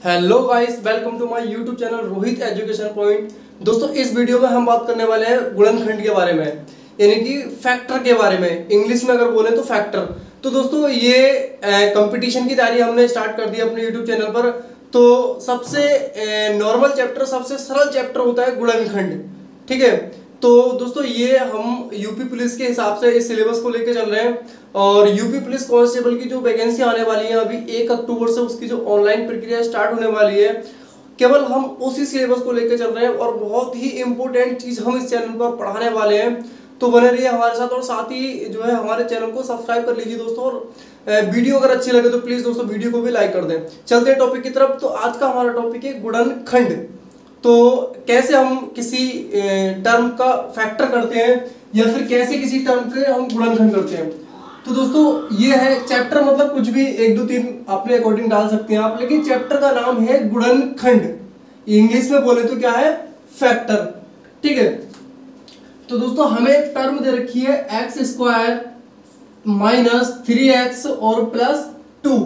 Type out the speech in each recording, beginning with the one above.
Hello guys, welcome to my YouTube channel Rohit education point. दोस्तों, इस video में हम बात करने वाले हैं गुणनखंड के बारे में, यानी कि फैक्टर के बारे में। इंग्लिश में अगर बोले तो फैक्टर। तो दोस्तों, ये कंपटीशन की तैयारी हमने स्टार्ट कर दी अपने यूट्यूब चैनल पर। तो सबसे नॉर्मल चैप्टर, सबसे सरल चैप्टर होता है गुणनखंड। ठीक है। तो दोस्तों, ये हम यूपी पुलिस के हिसाब से इस सिलेबस को लेकर चल रहे हैं। और यूपी पुलिस कांस्टेबल की जो वैकेंसी आने वाली है अभी 1 अक्टूबर से, उसकी जो ऑनलाइन प्रक्रिया स्टार्ट होने वाली है, केवल हम उसी सिलेबस को लेकर चल रहे हैं। और बहुत ही इंपॉर्टेंट चीज हम इस चैनल पर पढ़ाने वाले हैं। तो बने रहिए हमारे साथ, और साथ ही जो है हमारे चैनल को सब्सक्राइब कर लीजिए दोस्तों। और वीडियो अगर अच्छी लगे तो प्लीज दोस्तों वीडियो को भी लाइक कर दें। चलते हैं टॉपिक की तरफ। तो आज का हमारा टॉपिक है गुणनखंड। तो कैसे हम किसी टर्म का फैक्टर करते हैं, या फिर कैसे किसी टर्म के हम गुणनखंड करते हैं। तो दोस्तों, ये है चैप्टर, मतलब कुछ भी 1 2 3 अपने अकॉर्डिंग डाल सकते हैं आप, लेकिन चैप्टर का नाम है गुणनखंड। इंग्लिश में बोले तो क्या है, फैक्टर। ठीक है। तो दोस्तों, हमें एक टर्म दे रखी है x² माइनस 3x और प्लस 2।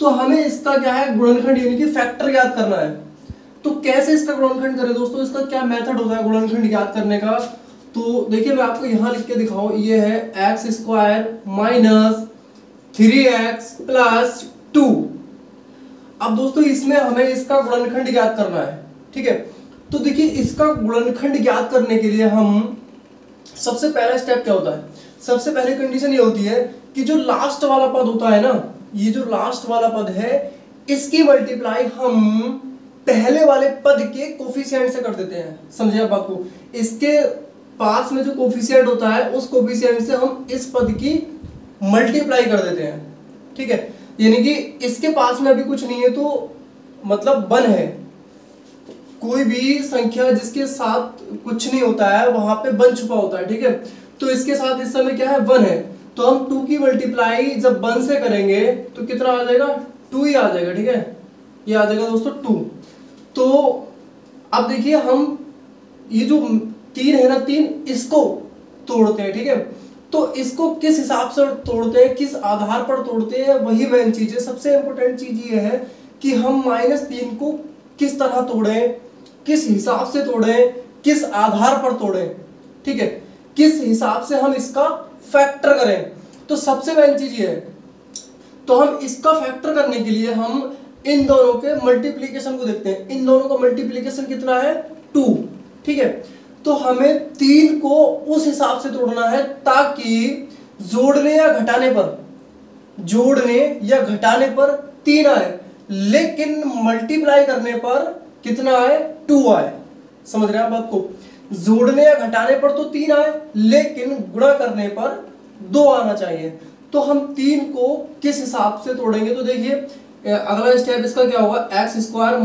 तो हमें इसका क्या है, गुणनखंड यानी कि फैक्टर ज्ञात करना है। तो कैसे इसका गुणनखंड करें दोस्तों, इसका क्या मेथड होता है गुणनखंड ज्ञात करने का। तो देखिए, मैं आपको यहां लिख के दिखाऊं। ये है x² माइनस 3x प्लस 2। अब दोस्तों, इसमें हमें इसका गुणनखंड ज्ञात करना है। ठीक है। तो देखिए, इसका गुणनखंड ज्ञात करने के लिए हम सबसे पहला स्टेप क्या होता है, सबसे पहले कंडीशन ये होती है कि जो लास्ट वाला पद होता है ना, ये जो लास्ट वाला पद है, इसकी मल्टीप्लाई हम पहले वाले पद के कोफिशिएंट से कर देते हैं। समझिए आप बात को। इसके पास में जो कोफिशिएंट होता है, उस कोफिशिएंट से हम इस पद की मल्टीप्लाई कर देते हैं। ठीक है। यानी कि इसके पास में अभी कुछ नहीं है, तो मतलब 1 है। कोई भी संख्या जिसके साथ कुछ नहीं होता है, वहां पे 1 छुपा होता है। ठीक है। तो इसके साथ इस समय क्या है, 1 है। तो हम 2 की मल्टीप्लाई जब 1 से करेंगे तो कितना आ जाएगा, 2 ही आ जाएगा। ठीक है। ये आ जाएगा दोस्तों 2। तो अब देखिए, हम ये जो 3 है ना, 3 इसको तोड़ते हैं। ठीक है। तो इसको किस हिसाब से तोड़ते हैं, किस आधार पर तोड़ते हैं, वही मेन चीज है। सबसे इंपॉर्टेंट चीज ये है कि हम -3 को किस तरह तोड़ें, किस हिसाब से तोड़ें, किस आधार पर तोड़ें। ठीक है। किस हिसाब से हम इसका फैक्टर करें। तो सबसे मेन चीज ये है। तो हम इसका फैक्टर करने के लिए हम इन दोनों के मल्टीप्लीकेशन को देखते हैं। इन दोनों का मल्टीप्लीकेशन कितना है, 2। ठीक है। तो हमें 3 को उस हिसाब से तोड़ना है ताकि जोड़ने या घटाने पर 3 आए, लेकिन मल्टीप्लाई करने पर कितना आए, 2 आए। समझ रहे हैं आप बात को। जोड़ने या घटाने पर तो 3 आए, लेकिन गुणा करने पर 2 आना चाहिए। तो हम 3 को किस हिसाब से तोड़ेंगे, तो देखिए अगला स्टेप इसका क्या होगा, x²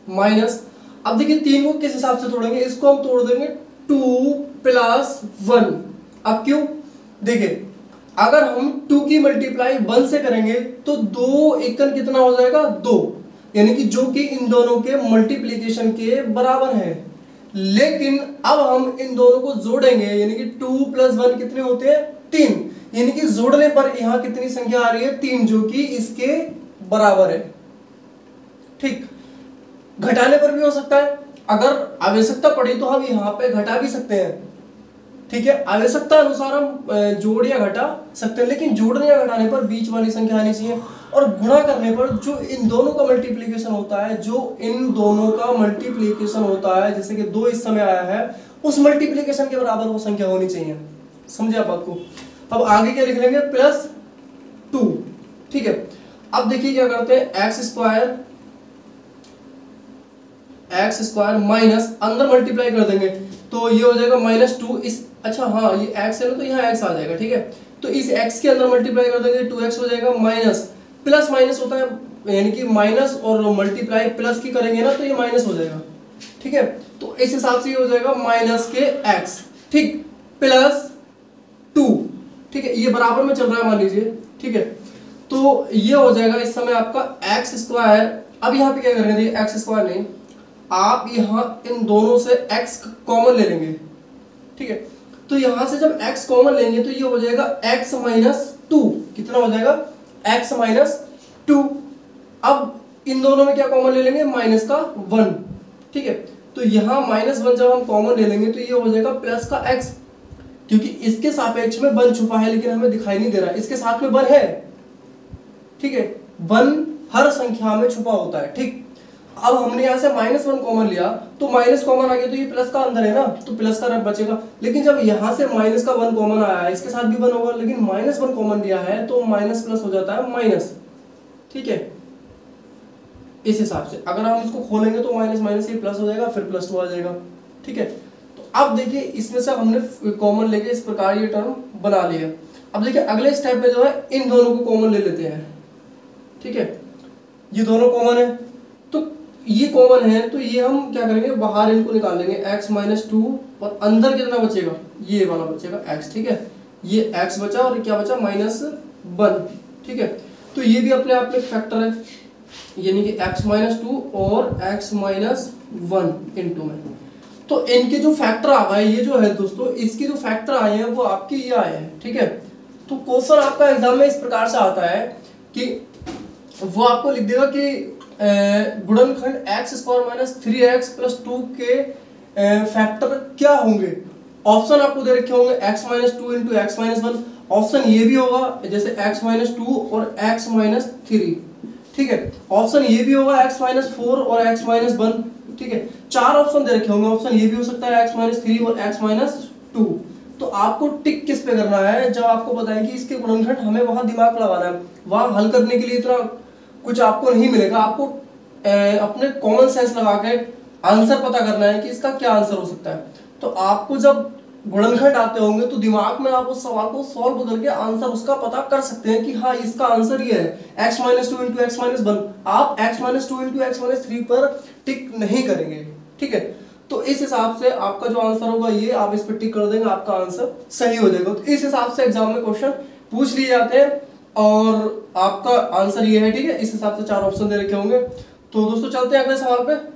माइनस। अब देखिए 3 को किस हिसाब से तोड़ेंगे, इसको हम तोड़ देंगे 2 प्लस 1। अब क्यों, देखिए अगर हम 2 की मल्टीप्लाई 1 से करेंगे तो 2 एकन कितना हो जाएगा, 2, यानी कि जो कि इन दोनों के मल्टीप्लीकेशन के बराबर है। लेकिन अब हम इन दोनों को जोड़ेंगे, यानी कि 2 प्लस 1 कितने होते हैं, 3। यानी कि जोड़ने पर यहां कितनी संख्या आ रही है, 3, जो कि इसके बराबर है। ठीक। घटाने पर भी हो सकता है, अगर आवश्यकता पड़ी तो हम यहां पे घटा भी सकते हैं। ठीक है। आवश्यकता अनुसार हम जोड़ या घटा सकते हैं, लेकिन जोड़ने या घटाने पर बीच वाली संख्या आनी चाहिए। और गुणा करने पर जो इन दोनों का मल्टीप्लीकेशन होता है, जैसे कि 2 इस समय आया है, उस मल्टीप्लीकेशन के बराबर वो संख्या होनी चाहिए। समझे आप बात को। अब आगे क्या लिख लेंगे, +2। ठीक है। अब देखिए क्या करते हैं, x² माइनस, अंदर मल्टीप्लाई कर देंगे तो ये हो जाएगा -2। इस अच्छा हाँ, ये x है ना, तो यहाँ x आ जाएगा। ठीक है। तो इस x के अंदर मल्टीप्लाई कर देंगे, 2x हो जाएगा, माइनस प्लस माइनस होता है, यानी कि माइनस और मल्टीप्लाई प्लस की करेंगे ना, तो ये माइनस हो जाएगा। ठीक है। तो इस हिसाब से ये हो जाएगा माइनस के x, ठीक, प्लस 2। ठीक है। ये बराबर में चल रहा है मान लीजिए। ठीक है। तो ये हो जाएगा इस समय आपका x²। अब यहाँ पे क्या करेंगे, x² नहीं, आप यहां इन दोनों से x कॉमन ले लेंगे। ठीक है। तो यहां से जब x कॉमन लेंगे तो ये हो जाएगा x - 2। कितना हो जाएगा, x माइनस 2। अब इन दोनों में क्या कॉमन ले लेंगे, माइनस का 1, ठीक है। तो यहाँ -1 जब हम कॉमन ले लेंगे तो ये हो जाएगा प्लस का x, क्योंकि इसके सापेक्ष में 1 छुपा है लेकिन हमें दिखाई नहीं दे रहा, इसके साथ में 1 है, ठीक है। 1 हर संख्या में छुपा होता है, ठीक। अब हमने यहाँ से -1 कॉमन लिया तो माइनस कॉमन आ गया, तो ये प्लस का अंदर है ना, तो प्लस का बचेगा। लेकिन जब यहाँ से माइनस का 1 कॉमन आया है, इसके साथ भी 1 होगा, लेकिन -1 कॉमन लिया है तो माइनस प्लस हो जाता है माइनस, ठीक है। इस हिसाब से अगर हम इसको खोलेंगे तो माइनस माइनस ये प्लस हो जाएगा, फिर +2 आ जाएगा, ठीक है। तो अब देखिए इसमें से हमने कॉमन लेके इस प्रकार ये टर्म बना लिया। अब देखिए अगले स्टेप में जो है इन दोनों को कॉमन ले लेते हैं, ठीक है। ये दोनों कॉमन है, तो ये कॉमन है तो ये हम क्या करेंगे, बाहर इनको निकाल लेंगे, x - 2 और अंदर कितना बचेगा, ये वाला बचेगा x, ठीक है। ये x बचा और क्या बचा, -1, ठीक है। तो ये भी अपने आप में फैक्टर है, यानी कि x - 2 और x - 1 इनटू में। तो इनके जो फैक्टर आ गए, ये जो है दोस्तों, इसके जो फैक्टर आए हैं वो आपके ये आए हैं, ठीक है। तो क्वेश्चन आपका एग्जाम में इस प्रकार से आता है कि वो आपको लिख देगा कि गुणनखंड x² - 3x + 2 के फैक्टर क्या होंगे। ऑप्शन आपको दे रखे होंगे x - 2 × x - 1, ऑप्शन ये भी होगा जैसे x - 2 और x - 3, ठीक है। ऑप्शन ये भी होगा x - 4 और x - 1, ठीक है। 4 ऑप्शन दे रखे होंगे, ऑप्शन ये भी हो सकता है x - 3 और x - 2। तो आपको टिक किस पे करना है, जब आपको पता है कि इसके गुणनखंड हमें वहां दिमाग लगाना है, वहां हल करने के लिए इतना कुछ आपको नहीं मिलेगा, आपको अपने कॉमन सेंस लगा के आंसर पता करना है कि इसका क्या आंसर हो सकता है। तो आपको जब गुणनखंड आते होंगे तो दिमाग में आप उस सवाल को सॉल्व करके आंसर उसका पता कर सकते हैं कि हाँ इसका आंसर ये है, x - 2 × x - 1। आप x - 2 × x - 3 पर टिक नहीं करेंगे, ठीक है। तो इस हिसाब से आपका जो आंसर होगा ये आप इस पर टिक कर देंगे, आपका आंसर सही हो जाएगा। तो इस हिसाब से एग्जाम में क्वेश्चन पूछ लिए जाते हैं और आपका आंसर ये है, ठीक है। इस हिसाब से 4 ऑप्शन दे रखे होंगे। तो दोस्तों चलते हैं अगले सवाल पे।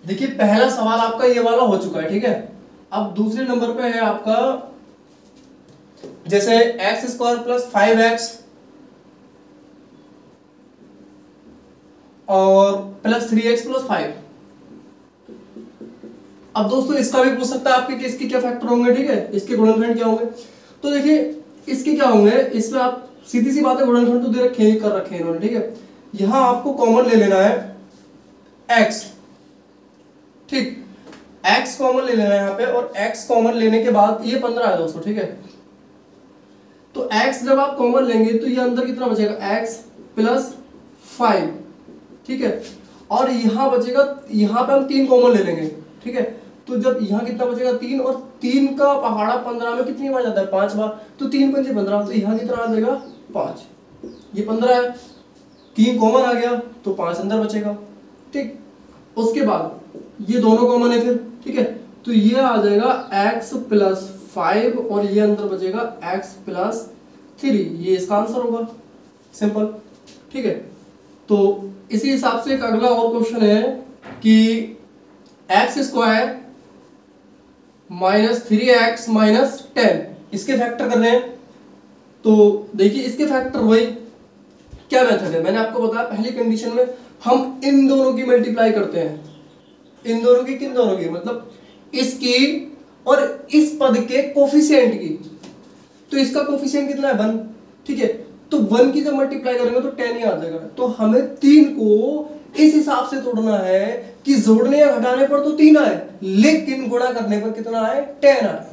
देखिए पहला सवाल आपका ये वाला हो चुका है, ठीक है। अब दूसरे नंबर पे है आपका जैसे x² + 5x और +3x + 5। अब दोस्तों इसका भी पूछ सकता है आपके कि इसके क्या फैक्टर होंगे, ठीक है, इसके गुणनखंड क्या होंगे। तो देखिए इसके क्या होंगे, इसमें आप सीधी सी बात है, गुणनखंड तो दे रखे हैं, कर रखे हैं इन्होंने, ठीक है। यहां आपको कॉमन ले लेना है x, ठीक। x कॉमन ले लेना है यहाँ पे, और x कॉमन लेने के बाद ये 15 है दोस्तों, ठीक है। तो x जब आप कॉमन लेंगे तो ये अंदर कितना बचेगा, x + 5, ठीक है। और यहाँ बचेगा, यहाँ पे हम 3 कॉमन ले लेंगे, ठीक है। तो जब यहाँ कितना बचेगा, 3, और 3 का पहाड़ा 15 में कितनी बार जाता है, 5 बार। तो 3 × 5 = 15, तो यहाँ कितना आ जाएगा, 5। ये 15 है, 3 कॉमन आ गया तो 5 अंदर बचेगा, ठीक। उसके बाद ये दोनों कॉमन है फिर, ठीक है। तो ये आ जाएगा x + 5 और ये अंदर बचेगा x + 3, ये इसका आंसर होगा, सिंपल, ठीक है। तो इसी हिसाब से एक अगला और क्वेश्चन है कि x² - 3x - 10 इसके फैक्टर करने हैं। तो देखिए इसके फैक्टर वही क्या मेथड है, मैंने आपको बताया पहली कंडीशन में हम इन दोनों की मल्टीप्लाई करते हैं, इन दोनों की, किन दोनों की, मतलब इसकी और इस पद के कोफिशिएंट की। तो इसका कोफिशिएंट कितना है, 1, ठीक है। तो 1 की जब मल्टीप्लाई करेंगे तो 10 ही आ जाएगा। तो हमें 3 को इस हिसाब से तोड़ना है कि जोड़ने या घटाने पर तो 3 आए, लेकिन गुणा करने पर कितना आए, 10 आए,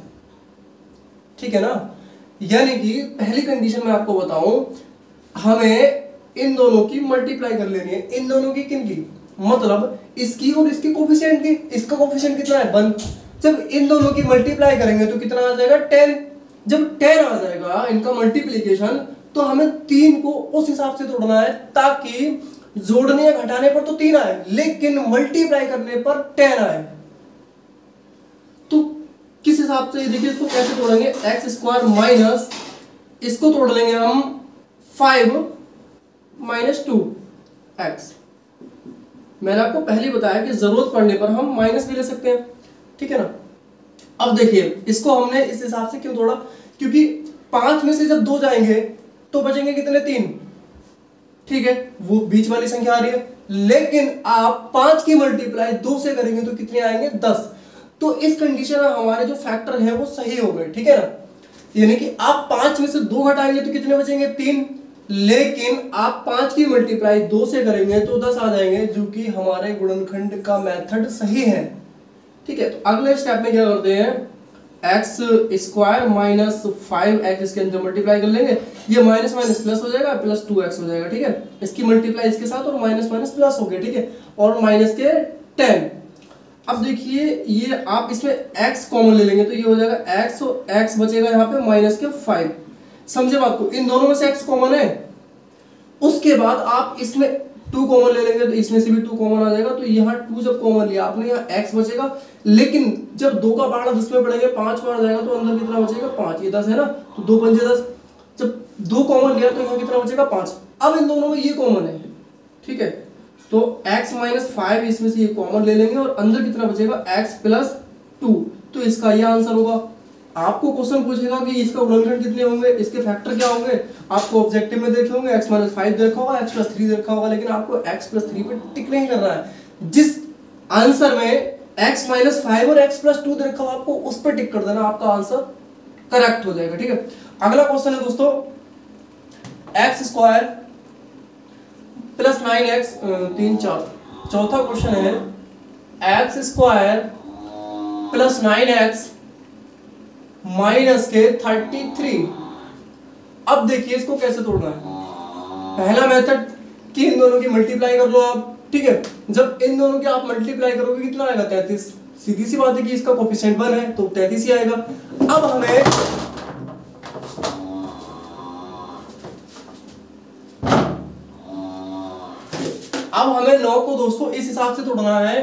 ठीक है ना। यानी कि पहली कंडीशन में आपको बताऊं, हमें इन दोनों की मल्टीप्लाई कर लेनी है, इन दोनों की, किन की, मतलब इसकी और इसके कोफिशिएंट की। इसका कोफिशिएंट कितना है, 1। जब इन दोनों की मल्टीप्लाई करेंगे तो कितना आ जाएगा, 10। जब 10 आ जाएगा इनका मल्टीप्लिकेशन, तो हमें 3 को उस हिसाब से तोड़ना है ताकि जोड़ने या घटाने पर तो 3 आए, लेकिन मल्टीप्लाई करने पर 10 आए। तो किस हिसाब से देखिए इसको कैसे तोड़ेंगे, एक्स स्क्वायर माइनस इसको तोड़ लेंगे हम 5 माइनस 2 एक्स। मैंने आपको पहले बताया कि जरूरत पड़ने पर हम माइनस भी ले सकते हैं, ठीक है ना। अब देखिए इसको हमने इस हिसाब से क्यों तोड़ा, क्योंकि 5 में से जब 2 जाएंगे तो बचेंगे कितने, 3, ठीक है, वो बीच वाली संख्या आ रही है। लेकिन आप 5 की मल्टीप्लाई 2 से करेंगे तो कितने आएंगे, 10। तो इस कंडीशन में हमारे जो फैक्टर है वो सही हो गए, ठीक है ना। यानी कि आप 5 में से 2 घटाएंगे तो कितने बचेंगे, 3। लेकिन आप 5 की मल्टीप्लाई 2 से करेंगे तो 10 आ जाएंगे, जो कि हमारे गुणनखंड का मेथड सही है, ठीक है। तो अगले स्टेप में क्या करते हैं, एक्स स्क्वायर माइनस 5x इसके अंदर मल्टीप्लाई कर लेंगे, ये माइनस माइनस प्लस हो जाएगा, प्लस 2x हो जाएगा, ठीक है। इसकी मल्टीप्लाई इसके साथ और माइनस माइनस प्लस हो गया, ठीक है, और माइनस के 10। अब देखिए ये आप इसमें x कॉमन ले लेंगे तो ये हो जाएगा x, और x बचेगा यहाँ पे माइनस के 5। समझे बात को, इन दोनों में से x कॉमन है। उसके बाद आप इसमें 2 कॉमन ले लेंगे तो इसमें से भी 2 कॉमन आ जाएगा, तो यहाँ 2 जब कॉमन लिया आपने, यहाँ x बचेगा। लेकिन जब 2 का बाड़ा 10 में पड़ेंगे, 5 बार जाएगा तो अंदर कितना बचेगा, 5, ये 10 है ना, तो 2 पंजे 10। जब 2 कॉमन लिया तो यहाँ कितना बचेगा, 5। अब इन दोनों में ये कॉमन है, ठीक है, तो x माइनस 5 इसमें से ये कॉमन ले लेंगे और अंदर कितना बचेगा, x प्लस 2। तो इसका ये आंसर होगा। आपको क्वेश्चन पूछेगा कि इसका गुणनखंड कितने होंगे, इसके फैक्टर क्या होंगे, आपको ऑब्जेक्टिव में देखे होंगे x माइनस 5 देखा होगा, x प्लस 3 देखा होगा, लेकिन आपको x प्लस 3 पे टिक नहीं करना है। जिस आंसर में x माइनस 5 और x प्लस 2 देखा होगा आपको उस पर टिक कर देना, आपका आंसर करेक्ट हो जाएगा, ठीक है। अगला क्वेश्चन है दोस्तों, एक्स स्क्वायर प्लस 9x 3 4। चौथा क्वेश्चन है x square plus 9x minus के 33। अब देखिए इसको कैसे तोड़ना है। पहला मेथड कि इन दोनों की मल्टीप्लाई कर लो आप, ठीक है। जब इन दोनों की आप मल्टीप्लाई करोगे कितना आएगा, 33। सीधी सी बात है कि इसका कोफिशिएंट 1 है तो 33 ही आएगा। अब हमें 9 को दोस्तों इस हिसाब से तोड़ना है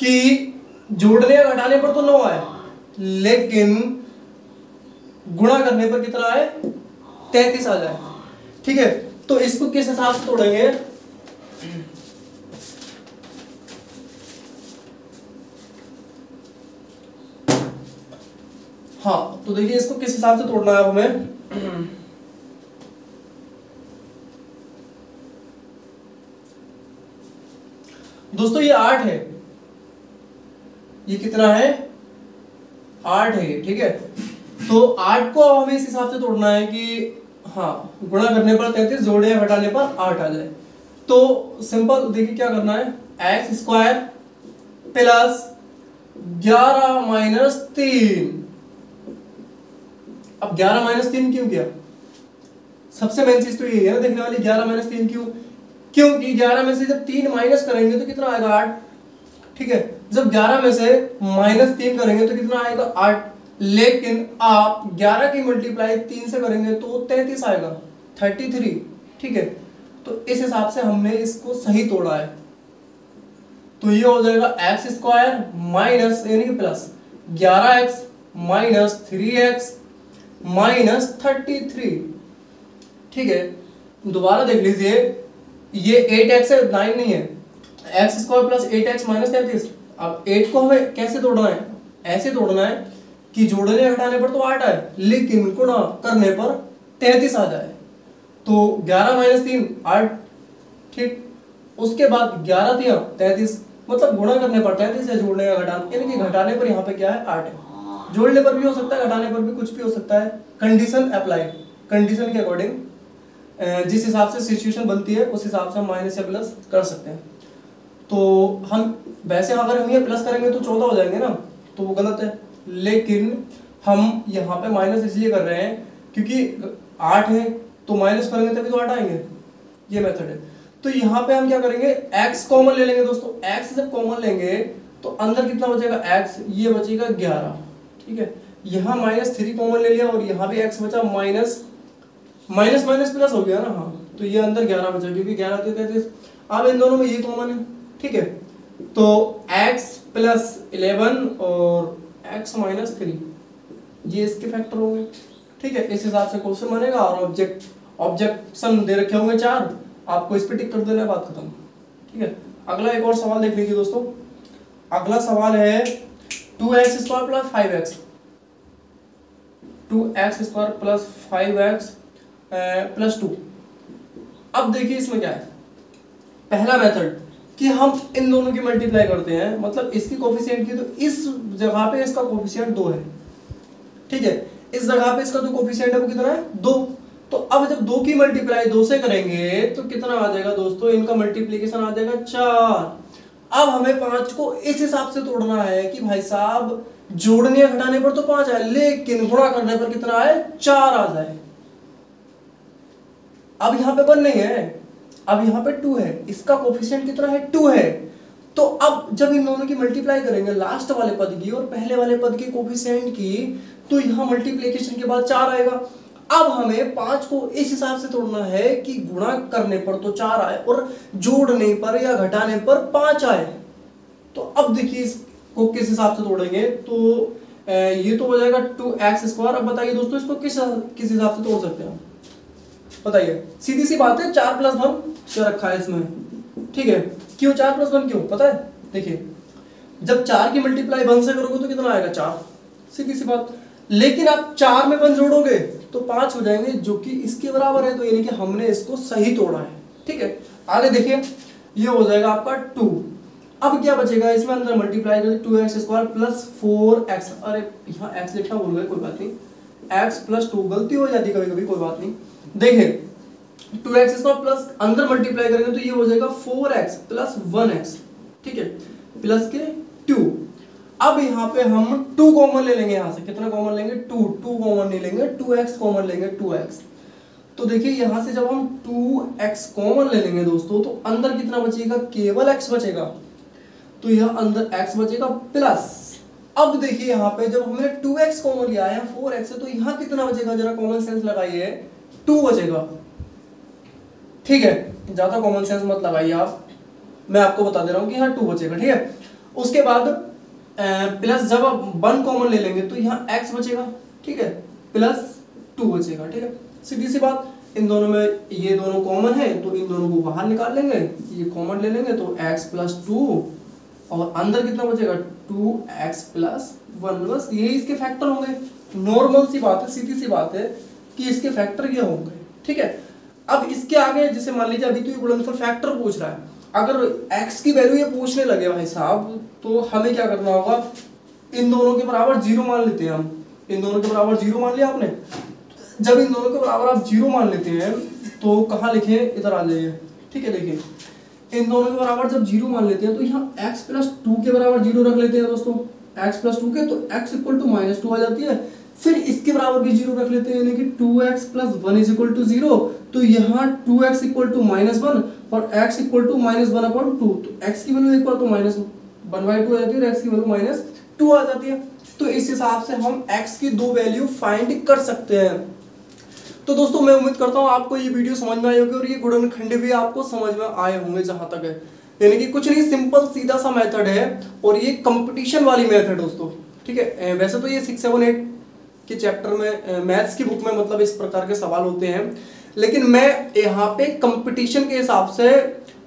कि जोड़ने या घटाने पर तो 9 आए, लेकिन गुणा करने पर कितना आए, 33 आ जाए, ठीक है। तो इसको किस हिसाब से तोड़ेंगे, हाँ, तो देखिए इसको किस हिसाब से तोड़ना है हमें। दोस्तों ये 8 है, ये कितना है, 8 है, ठीक है। तो 8 को हमें इस हिसाब से तोड़ना है कि हाँ, गुणा करने पर 33, जोड़े या घटाने पर 8 आ जाए। तो सिंपल देखिए क्या करना है, एक्स स्क्वायर प्लस 11 माइनस 3। अब 11 माइनस 3 क्यों किया, सबसे मेन चीज तो यही है ना देखने वाली, 11 माइनस 3 क्यों, क्योंकि 11 में से जब 3 माइनस करेंगे तो कितना आएगा, 8, ठीक है। जब 11 में से माइनस 3 करेंगे तो कितना आएगा, 8। लेकिन आप 11 की मल्टीप्लाई 3 से करेंगे तो 33 आएगा, 33, ठीक है। तो इस हिसाब से हमने इसको सही तोड़ा है। तो ये हो जाएगा एक्स स्क्वायर माइनस यानी कि plus 11x minus 3x minus 33, ठीक है। दोबारा देख लीजिए, ये 8x है, 9 नहीं है, x square plus 8x minus 33। अब 8 को हमें कैसे तोड़ना है, ऐसे तोड़ना है कि जोड़ने या घटाने पर तो 8 आए, लेकिन गुणा करने पर 33 आ जाए। तो 11 माइनस 3 8, ठीक। उसके बाद 11 दिया 33, मतलब गुणा करने पर 33 है, जोड़ने या घटाने यानी कि घटाने पर यहाँ पे क्या है, 8 है। जोड़ने पर भी हो सकता है, घटाने पर भी कुछ भी हो सकता है, कंडीशन अप्लाई, कंडीशन के अकॉर्डिंग जिस हिसाब से सिचुएशन बनती है उस हिसाब से हम माइनस या प्लस कर सकते हैं। तो हम वैसे अगर हम ये प्लस करेंगे तो 14 हो जाएंगे ना, तो वो गलत है। लेकिन हम यहाँ पे माइनस इसलिए कर रहे हैं क्योंकि 8 है तो माइनस करेंगे तभी तो 8 आएंगे, ये मेथड है। तो यहाँ पे हम क्या करेंगे, x कॉमन ले लेंगे दोस्तों। x जब कॉमन लेंगे तो अंदर कितना बचेगा, x, ये बचेगा 11, ठीक है। यहाँ माइनस 3 कॉमन ले लिया और यहाँ भी x बचा, माइनस माइनस माइनस प्लस हो गया ना, हाँ। तो ये अंदर 11 बचा क्योंकि 11 थे 33। अब इन दोनों में ये कॉमन है, ठीक है, तो x प्लस 11 और x माइनस 3 ये इसके फैक्टर होंगे, ठीक है। इस हिसाब से क्वेश्चन बनेगा और ऑब्जेक्शन दे रखे होंगे 4, आपको इस पे टिक कर देना है, बात खत्म, ठीक है। अगला एक और सवाल देख लीजिए दोस्तों। अगला सवाल है 2x square plus 5x, 2x square plus 5x plus 2। अब देखिए इसमें क्या है, पहला मेथड कि हम इन दोनों की मल्टीप्लाई करते हैं, मतलब इसकी कोफिशिएंट की, तो इस जगह पे इसका कोफिशिएंट 2 है, ठीक है, इस जगह पे इसका जो कोफिशिएंट है वो कितना है 2। तो अब जब 2 की मल्टीप्लाई 2 से करेंगे तो कितना आ जाएगा दोस्तों, इनका मल्टीप्लीकेशन आ जाएगा 4। अब हमें 5 को इस हिसाब से तोड़ना है कि भाई साहब जोड़ने या घटाने पर तो 5 आए, लेकिन गुणा करने पर कितना आए, 4 आ जाए। अब यहाँ पे 1 नहीं है, अब यहाँ पे 2 है, इसका कोफिशिएंट कितना है 2 है। तो अब जब इन दोनों की मल्टीप्लाई करेंगे लास्ट वाले पद की और पहले वाले पद के कोफिशिएंट की, तो यहाँ मल्टीप्लिकेशन के बाद 4 आएगा। अब हमें 5 को इस हिसाब से तोड़ना है कि गुणा करने पर तो 4 आए और जोड़ने पर या घटाने पर 5 आए। तो अब देखिए इसको किस हिसाब से तोड़ेंगे, तो ये तो हो जाएगा 2x स्क्वायर। अब बताइए दोस्तों इसको किस हिसाब से तोड़ सकते हैं, बताइए, सीधी सी बात है, 4 प्लस 1 क्या रखा है इसमें, ठीक है। क्यों 4 प्लस 1 क्यों पता है, देखिए जब 4 की मल्टीप्लाई 1 से करोगे तो कितना आएगा 4, सीधी सी बात। लेकिन आप 4 में 1 जोड़ोगे तो 5 हो जाएंगे, जो कि इसके बराबर है, तो यानी कि हमने इसको सही तोड़ा है, ठीक है। आगे देखिए ये हो जाएगा आपका 2। अब क्या बचेगा, इसमें अंदर मल्टीप्लाई करें 2x स्क्वायर प्लस 4x, अरे यहाँ x लिखना भूल गए, कोई बात नहीं, x प्लस 2 गलती हो जाती कभी कभी, कोई बात नहीं। देखिए 2x स्क्वायर प्लस अंदर मल्टीप्लाई करेंगे तो ये हो जाएगा 4x प्लस 1x, ठीक है, प्लस के 2। अब यहाँ पे हम 2 कॉमन ले लेंगे, यहाँ से कितना कॉमन लेंगे 2 कॉमन नहीं लेंगे, 2x कॉमन लेंगे, 2x। तो देखिए यहाँ से जब हम 2x कॉमन ले लेंगे दोस्तों, तो अंदर कितना बचेगा, केवल x बचेगा, तो यह अंदर x बचेगा प्लस। अब देखिए यहाँ पे जब हमने 2x कॉमन लिया है 4x से, तो यहाँ कितना बचेगा, जरा कॉमन सेंस लगाइए, 2 बचेगा, ठीक है, ज्यादा कॉमन सेंस मत लगाइए आप, मैं आपको बता दे रहा हूँ कि यहाँ 2 बचेगा, ठीक है। उसके बाद प्लस जब 1 कॉमन ले लेंगे तो यहाँ x बचेगा, ठीक है, प्लस 2 बचेगा, ठीक है, सीधी सी बात। इन दोनों में ये दोनों कॉमन है तो इन दोनों को बाहर निकाल लेंगे, ये कॉमन ले लेंगे तो x प्लस 2 और अंदर कितना बचेगा 2x प्लस 1, बस यही इसके फैक्टर होंगे। नॉर्मल सी बात है, सीधी सी बात है कि इसके फैक्टर ये होंगे, ठीक है। अब इसके आगे जैसे मान लीजिए अभी तो ये गुणनफल फैक्टर पूछ रहा है, अगर x की वैल्यू ये पूछने लगे भाई साहब, तो हमें क्या करना होगा, इन दोनों के बराबर 0 मान लेते हैं हम, इन दोनों के बराबर 0 मान लिया आपने। जब इन दोनों के बराबर आप 0 मान लेते हैं तो कहाँ लिखे, इधर आ जाइए, ठीक है। देखिए इन दोनों के बराबर जब 0 मान लेते हैं तो यहाँ x प्लस 2 के बराबर 0 रख लेते हैं दोस्तों, x प्लस 2 के, तो x इक्वल टू माइनस 2 आ जाती है। फिर इसके बराबर भी 0 रख लेते हैं, यानी कि 2x plus 1 is equal to 0, तो यहाँ 2x इक्वल टू माइनस 1 और x equal to minus 1 upon 2, तो x की वैल्यू इक्वल टू माइनस 1/2 आ जाती है और x की वैल्यू माइनस 2 आ जाती है। तो इस हिसाब से हम x की 2 वैल्यू फाइंड कर सकते हैं। तो दोस्तों मैं उम्मीद करता हूँ आपको ये वीडियो समझ में आई होगी और ये गुणनखंड भी आपको समझ में आए होंगे जहाँ तक है, यानी कि कुछ नहीं, सिंपल सीधा सा मेथड है और ये कंपटीशन वाली मेथड दोस्तों, ठीक है। वैसे तो ये 6, 7, 8 के चैप्टर में मैथ्स की बुक में मतलब इस प्रकार के सवाल होते हैं, लेकिन मैं यहाँ पे कंपटीशन के हिसाब से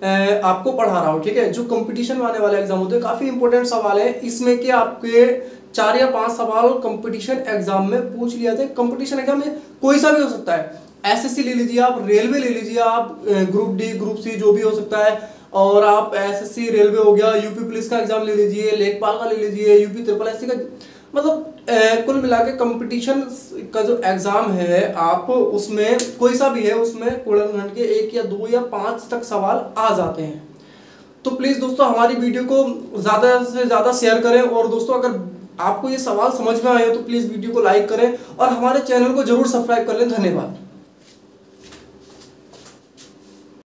आपको पढ़ा रहा हूँ, ठीक है। जो कंपटीशन वाले वाले एग्जाम होते हैं काफी इंपॉर्टेंट सवाल है इसमें, कि आपके 4 या 5 सवाल कंपटीशन एग्जाम में पूछ लिया जाते हैं। कंपटीशन एग्जाम में कोई सा भी हो सकता है, एसएससी ले लीजिए आप, रेलवे ले लीजिए आप, ग्रुप डी ग्रुप सी जो भी हो सकता है, और आप एसएससी रेलवे हो गया, यूपी पुलिस का एग्जाम ले लीजिए, लेखपाल का ले लीजिए, यूपी SSC का, मतलब कुल मिला के कंपटीशन का जो एग्जाम है आप उसमें कोई सा भी है, उसमें गुणनखंड के 1 या 2 या 5 तक सवाल आ जाते हैं। तो प्लीज दोस्तों हमारी वीडियो को ज्यादा से ज्यादा शेयर करें, और दोस्तों अगर आपको ये सवाल समझ में आए हो तो प्लीज वीडियो को लाइक करें और हमारे चैनल को जरूर सब्सक्राइब कर लें। धन्यवाद।